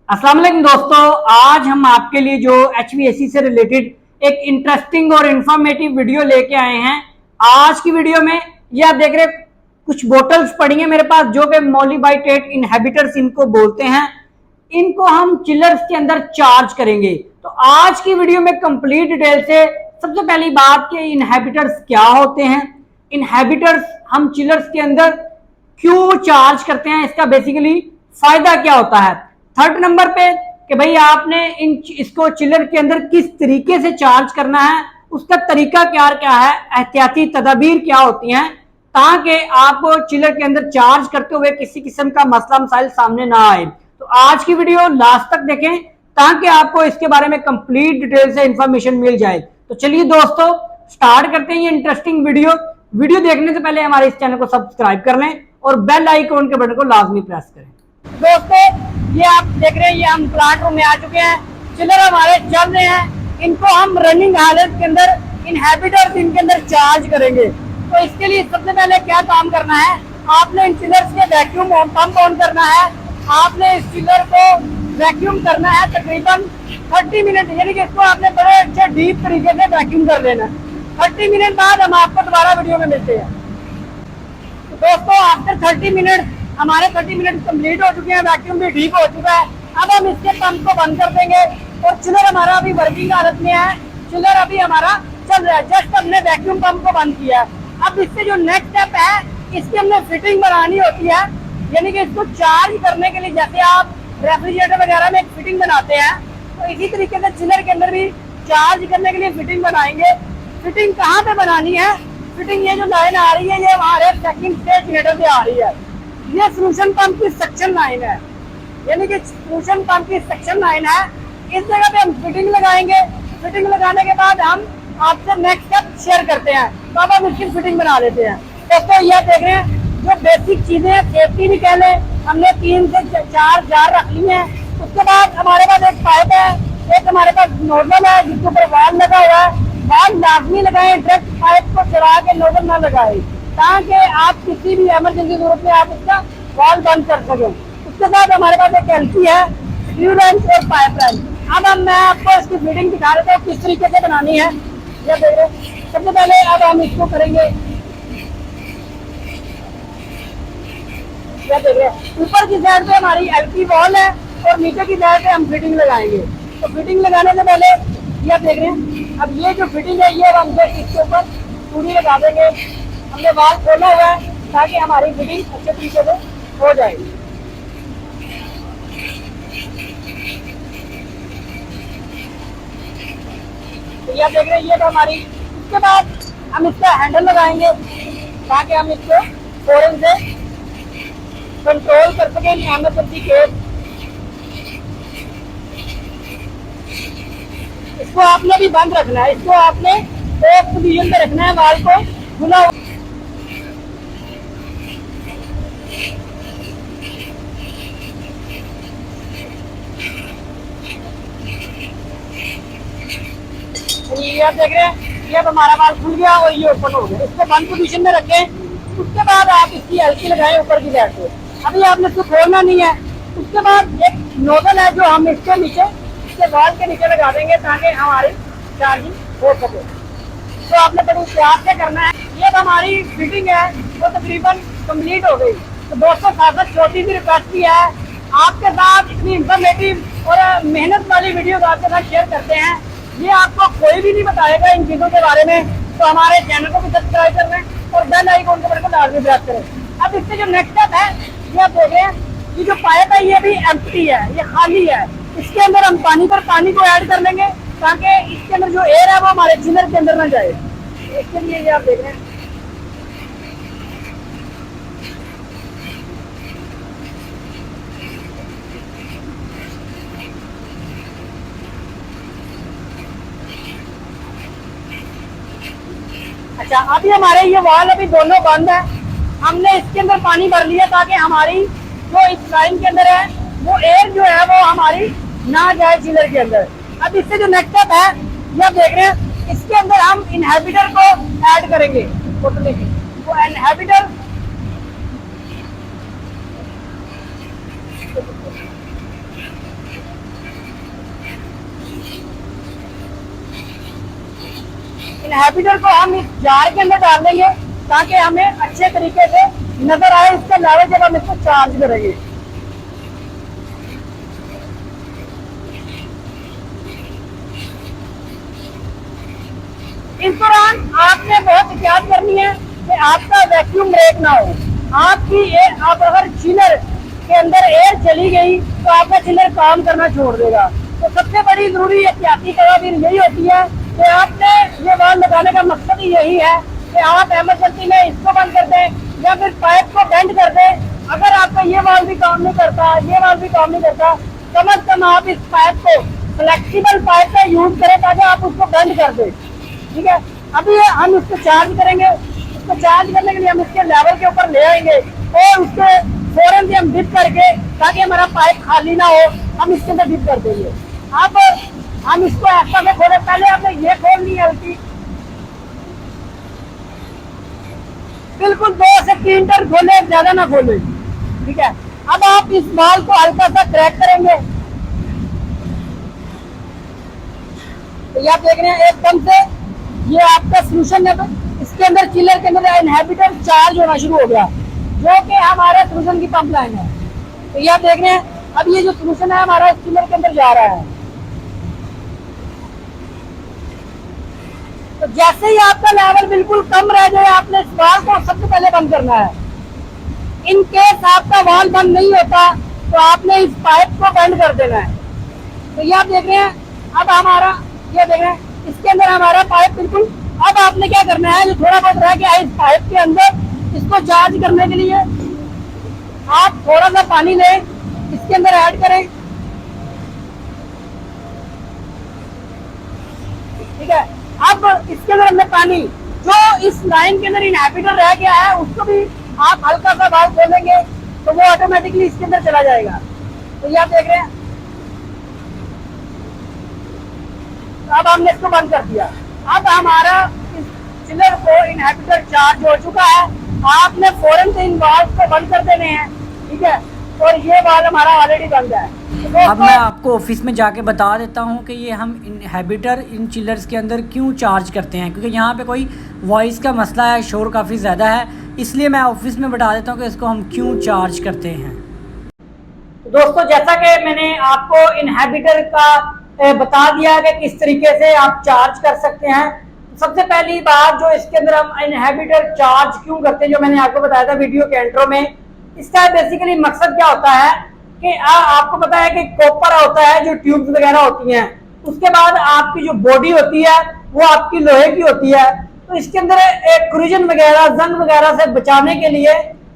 अस्सलाम वालेकुम दोस्तों, आज हम आपके लिए जो HVAC से रिलेटेड एक इंटरेस्टिंग और इंफॉर्मेटिव वीडियो लेके आए हैं। आज की वीडियो में ये आप देख रहे हैं, कुछ बोटल्स पड़ी हैं मेरे पास जो कि मोलीबाइटेट इनहेबिटर्स इनको बोलते हैं। इनको हम चिलर्स के अंदर चार्ज करेंगे। तो आज की वीडियो में कंप्लीट डिटेल से सबसे पहली बात कि इनहेबिटर्स क्या होते हैं, इनहेबिटर्स हम चिलर्स के अंदर क्यों चार्ज करते हैं, इसका बेसिकली फायदा क्या होता है। थर्ड नंबर पे कि भाई आपने इसको चिलर के अंदर किस तरीके से चार्ज करना है, उसका तरीका क्या क्या है, एहतियाती तदाबीर क्या होती हैं ताकि आपको चिलर के अंदर चार्ज करते हुए किसी किस्म का मसला मसाइल सामने ना आए। तो आज की वीडियो लास्ट तक देखें ताकि आपको इसके बारे में कंप्लीट डिटेल से इंफॉर्मेशन मिल जाए। तो चलिए दोस्तों, स्टार्ट करते हैं ये इंटरेस्टिंग वीडियो। वीडियो देखने से पहले हमारे इस चैनल को सब्सक्राइब कर लें और बेल आइकॉन के बटन को लाजमी प्रेस करें। दोस्तों, ये आप देख रहे हैं, ये हम प्लांट रूम में आ चुके हैं। चिलर हमारे चल रहे हैं, इनको हम रनिंग हालत के अंदर इनहेबिटर्स इनके अंदर चार्ज करेंगे। तो इसके लिए सबसे पहले क्या काम करना है, आपने इन चिलर्स के वैक्यूम पंप ऑन करना है। आपने इस चिलर को वैक्यूम करना है तकरीबन 30 मिनट, यानी कि इसको आपने बड़े अच्छे डीप तरीके से वैक्यूम कर लेना है। 30 मिनट बाद हम आपको दोबारा वीडियो में मिलते हैं। तो दोस्तों, आफ्टर 30 मिनट हमारे 30 मिनट कंप्लीट हो चुके हैं, वैक्यूम भी ठीक हो चुका है। अब हम इसके पंप को बंद कर देंगे और चिलर हमारा अभी वर्किंग हालत में है। चिलर अभी हमारा चल रहा है, जस्ट हमने वैक्यूम पंप को बंद किया। अब इससे जो नेक्स्ट स्टेप है, इसकी हमने फिटिंग बनानी होती है, यानी कि इसको चार्ज करने के लिए जैसे आप रेफ्रिजरेटर वगैरह में एक फिटिंग बनाते हैं, तो इसी तरीके से चिलर के अंदर भी चार्ज करने के लिए फिटिंग बनाएंगे। फिटिंग कहाँ पे बनानी है, फिटिंग ये जो लाइन आ रही है, ये हमारे सेकंड स्टेज जनरेटर से आ रही है। ये सोल्यूशन पंप की सक्शन लाइन है, यानी कि सोल्यूशन पंप की सक्शन लाइन है। इस जगह पे हम फिटिंग लगाएंगे। फिटिंग लगाने के बाद हम आपसे नेक्स्ट स्टेप शेयर करते हैं। तो अब हम इसकी फिटिंग बना लेते हैं। दोस्तों, ये देख रहे हैं जो बेसिक चीजें, सेफ्टी भी कह लें, हमने 3 से 4 जार रख ली हैं। उसके बाद हमारे पास एक पाइप है, एक हमारे पास नोजल है जिसके ऊपर वाल लगा हुआ है। वाल लाजमी लगाएं, डायरेक्ट पाइप को चला के नोजल ना लगाएं, ताकि आप किसी भी इमरजेंसी जरूरत में आप इसका वाल बंद कर सकें। उसके बाद हमारे पास एक एलसी है, स्क्रू रेंच और पाइप रेंच। अब मैं आपको इसकी फिटिंग दिखा देता हूँ किस तरीके से बनानी है। ये देख रहे हैं, सबसे पहले अब हम इसको करेंगे। ये देख रहे हैं, ऊपर की साइड पे हमारी एलसी वॉल है और नीचे की साइड पे हम फिटिंग लगाएंगे। तो फिटिंग लगाने से पहले ये देख रहे हैं, अब ये जो फिटिंग है ये हम इसके ऊपर पूरी लगा देंगे। हमने वाल खोला हुआ है ताकि हमारी फिटिंग अच्छे तरीके से हो जाएगी। तो ये देख रहे हैं, ये तो हमारी। उसके बाद हम इसका हैंडल लगाएंगे ताकि हम इसको फोरन से कंट्रोल कर सकें इमरजेंसी केस। इसको आपने भी बंद रखना है, इसको आपने एक पोजीशन में रखना है, वाल को खुला। ये आप देख रहे हैं, ये अब हमारा वाल खुल गया और ये ओपन हो गया। इसको बंद पोजीशन में रखें। उसके बाद आप इसकी एलसी लगाएं ऊपर की साइड से। अभी आपने इसको खोलना नहीं है। उसके बाद एक नोजल है जो हम इसके नीचे, इसके वाल के नीचे लगा देंगे ताकि हमारी चार्जिंग हो सके। तो आपने बड़ी प्यार से करना है। ये हमारी फिटिंग है वो तकरीबन कंप्लीट हो गई। तो दोस्तों, साथ छोटी सी रिक्वेस्ट भी है, आपके साथ इतनी इंफॉर्मेटिव और मेहनत वाली वीडियो आपके साथ शेयर करते हैं, ये आपको कोई भी नहीं बताएगा इन चीज़ों के बारे में। तो हमारे चैनल को भी सब्सक्राइब कर लें और बेल आइकॉन के बटन को लाजमी प्रेस करें। अब इससे जो नेक्स्ट स्टेप है, ये आप देख रहे हैं, ये जो पाइप है ये भी एम्प्टी है, ये खाली है। इसके अंदर हम पानी को ऐड कर लेंगे ताकि इसके अंदर जो एयर है वो हमारे चिलर के अंदर ना जाए। इसके लिए ये आप देख रहे हैं। अच्छा, अभी हमारे ये वाल अभी दोनों बंद है। हमने इसके अंदर पानी भर लिया ताकि हमारी जो इस लाइन के अंदर है वो एयर जो है वो हमारी ना जाए चिलर के अंदर। अब इससे जो नेक्स्ट स्टेप है, ये आप देख रहे हैं, इसके अंदर हम इनहेबिटर को ऐड करेंगे। वो इनहेबिटर इनहिबिटर को हम इस जार के अंदर डाल देंगे ताकि हमें अच्छे तरीके से नजर आए इसके अलावा जब हम इसको चार्ज करेंगे। इस दौरान आपने बहुत एहतियात करनी है कि आपका वैक्यूम ब्रेक ना हो। आपकी एयर, आप अगर चिलर के अंदर एयर चली गई तो आपका चिलर काम करना छोड़ देगा। तो सबसे बड़ी जरूरी एहतियाती तदाबीर यही होती है कि आपने ये वाल्व लगाने का मकसद ही यही है कि आप इमरजेंसी में इसको बंद कर दें या फिर पाइप को बेंड कर दें। अगर आपका ये वाल्व भी काम नहीं करता, ये वाल्व भी काम नहीं करता, कम अज कम आप इस पाइप को फ्लेक्सिबल पाइप का यूज करें ताकि आप उसको बेंड कर दें। ठीक है, अभी हम इसको चार्ज करेंगे। इसको चार्ज करने के लिए हम इसके लेवल के ऊपर ले आएंगे और उसके फौरन से हम डिप करके, ताकि हमारा पाइप खाली ना हो, हम इसके अंदर डिप कर देंगे। अब हम इसको ऐसा में खोले, पहले हमने ये खोलनी है हल्की, बिल्कुल 2 से 3 टन खोले, ज्यादा ना खोले। ठीक है, अब आप इस बाल को हल्का सा क्रैक करेंगे तो ये आप देख रहे हैं एकदम से ये आपका सोल्यूशन है। इसके अंदर चिलर के अंदर इनहिबिटर चार्ज होना शुरू हो गया जो कि हमारे सोल्यूशन की पंप लाइन है। तो ये आप देख रहे हैं अब ये जो सोल्यूशन है हमारा चिलर के अंदर जा रहा है। तो जैसे ही आपका लेवल बिल्कुल कम रह जाए आपने इस वाल्व को सबसे पहले बंद करना है। इन केस आपका वाल्व बंद नहीं होता तो आपने इस पाइप को बंद कर देना है। तो ये आप देख रहे हैं अब हमारा, ये देख रहे हैं इसके अंदर हमारा पाइप बिल्कुल, अब आपने क्या करना है जो थोड़ा बहुत रह गया इस पाइप के अंदर, इसको चार्ज करने के लिए आप थोड़ा सा पानी लें, इसके अंदर ऐड करें। ठीक है, अब इसके अंदर हमने पानी जो इस लाइन के अंदर इनहिबिटर रह गया है उसको भी आप हल्का सा वाल्व खोलेंगे तो वो ऑटोमेटिकली इसके अंदर चला जाएगा। तो ये आप देख रहे हैं अब हमने इसको बंद कर दिया। अब हमारा इस चिलर को इनहिबिटर चार्ज हो चुका है। आपने फौरन से इन वाल्व को बंद कर देने हैं। ठीक है, और ये वाल्व हमारा ऑलरेडी बंद है। अब मैं आपको ऑफिस में जाके बता देता हूँ कि ये हम इनहिबिटर इन चिलर्स के अंदर क्यों चार्ज करते हैं, क्योंकि यहाँ पे कोई वॉइस का मसला है, शोर काफ़ी ज़्यादा है, इसलिए मैं ऑफिस में बता देता हूँ कि इसको हम क्यों चार्ज करते हैं। तो दोस्तों जैसा कि मैंने आपको इनहिबिटर का बता दिया कि किस तरीके से आप चार्ज कर सकते हैं। सबसे पहली बात जो इसके अंदर हम इनहिबिटर चार्ज क्यों करते हैं, जो मैंने आपको बताया था वीडियो के इंट्रो में, इसका बेसिकली मकसद क्या होता है कि आपको पता है कि कॉपर होता है जो ट्यूब्स वगैरह होती हैं, उसके बाद आपकी जो बॉडी होती है वो आपकी लोहे की होती है। तो इसके अंदर कोरोजन वगैरह, जंग वगैरह से बचाने के लिए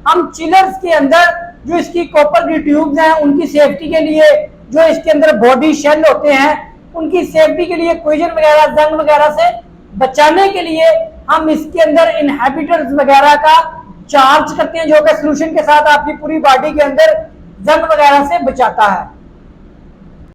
हम चिलर्स के अंदर जो इसकी कॉपर की ट्यूब्स हैं उनकी सेफ्टी के लिए, जो इसके अंदर बॉडी शेल होते हैं उनकी सेफ्टी के लिए, कोरोजन वगैरह, जंग वगैरह से बचाने के लिए हम इसके अंदर इनहिबिटर्स वगैरह का चार्ज करते हैं, जो कि सोल्यूशन के साथ आपकी पूरी बॉडी के अंदर जंग वगैरह से बचाता है।